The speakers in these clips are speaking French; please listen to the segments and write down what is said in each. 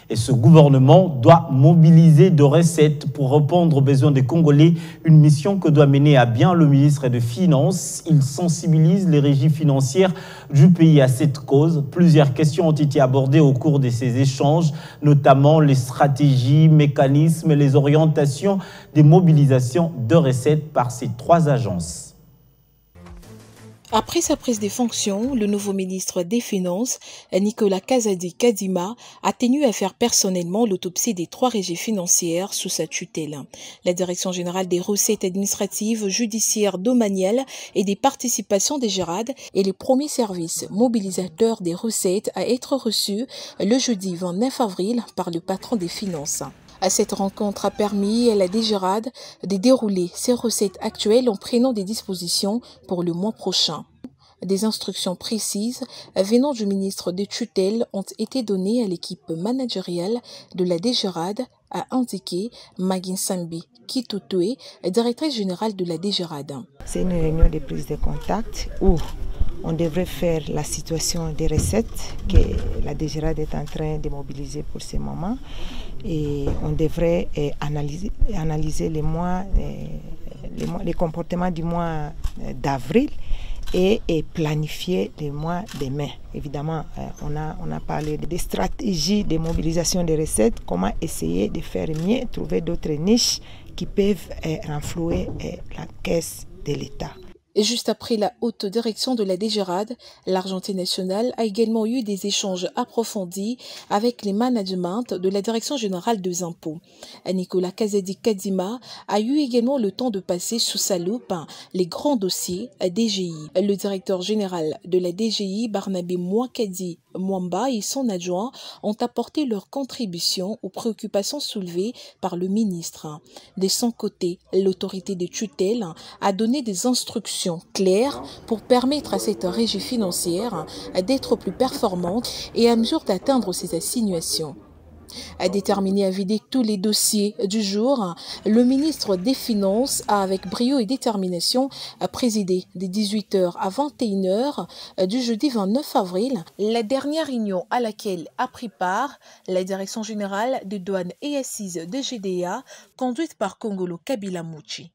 Et ce gouvernement doit mobiliser de recettes pour répondre aux besoins des Congolais, une mission que doit mener à bien le ministre des Finances. Il sensibilise les régies financières du pays à cette cause. Plusieurs questions ont été abordées au cours de ces échanges, notamment les stratégies, mécanismes et les orientations des mobilisations de recettes par ces trois agences. Après sa prise des fonctions, le nouveau ministre des Finances, Nicolas Kazadi-Kadima, a tenu à faire personnellement l'autopsie des trois régies financières sous sa tutelle. La Direction générale des recettes administratives, judiciaires, domaniales et des participations des GERAD est le premier service mobilisateur des recettes à être reçu le jeudi 29 avril par le patron des finances. Cette rencontre a permis à la DGRAD de dérouler ses recettes actuelles en prenant des dispositions pour le mois prochain. Des instructions précises venant du ministre de tutelle ont été données à l'équipe managériale de la DGRAD, a indiqué Magin Sambi Kitutue, directrice générale de la DGRAD. C'est une réunion de prise de contact où on devrait faire la situation des recettes que la DGRAD est en train de mobiliser pour ce moment. Et on devrait analyser les comportements du mois d'avril et planifier les mois de mai. Évidemment, on a parlé des stratégies de mobilisation des recettes, comment essayer de faire mieux, trouver d'autres niches qui peuvent renflouer la caisse de l'État. Et juste après la haute direction de la DGRAD, l'Argentine nationale a également eu des échanges approfondis avec les managements de la Direction générale des impôts. Nicolas Kazadi-Kadima a eu également le temps de passer sous sa loupe les grands dossiers DGI. Le directeur général de la DGI, Barnabé Mouakadi Mwamba et son adjoint ont apporté leur contribution aux préoccupations soulevées par le ministre. De son côté, l'autorité de tutelle a donné des instructions claires pour permettre à cette régie financière d'être plus performante et à mesure d'atteindre ses assignations. A déterminé à vider tous les dossiers du jour, le ministre des Finances a avec brio et détermination présidé de 18h à 21h du jeudi 29 avril la dernière réunion à laquelle a pris part la Direction générale des douanes et assises de GDA conduite par Kongolo Kabila Mouchi.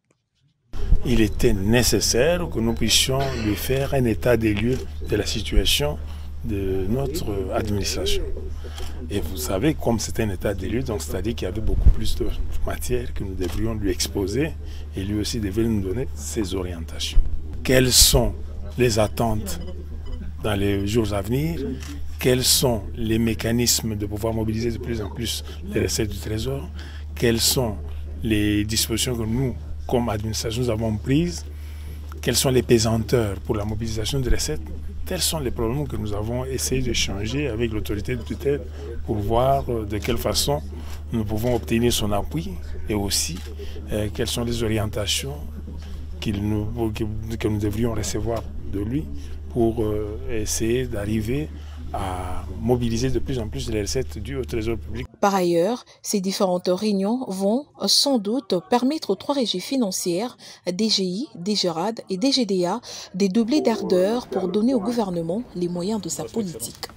Il était nécessaire que nous puissions lui faire un état des lieux de la situation de notre administration. Et vous savez, comme c'est un état des lieux, donc c'est-à-dire qu'il y avait beaucoup plus de matière que nous devrions lui exposer et lui aussi devait nous donner ses orientations. Quelles sont les attentes dans les jours à venir? Quels sont les mécanismes de pouvoir mobiliser de plus en plus les recettes du Trésor? Quelles sont les dispositions que nous, comme administration, nous avons prises? Quelles sont les pesanteurs pour la mobilisation des recettes? Tels sont les problèmes que nous avons essayé de changer avec l'autorité de tutelle pour voir de quelle façon nous pouvons obtenir son appui et aussi quelles sont les orientations que nous devrions recevoir de lui pour essayer d'arriver à mobiliser de plus en plus les recettes dues au Trésor public. Par ailleurs, ces différentes réunions vont sans doute permettre aux trois régies financières, DGI, DGRAD et DGDA, de doubler d'ardeur pour donner au gouvernement les moyens de sa politique.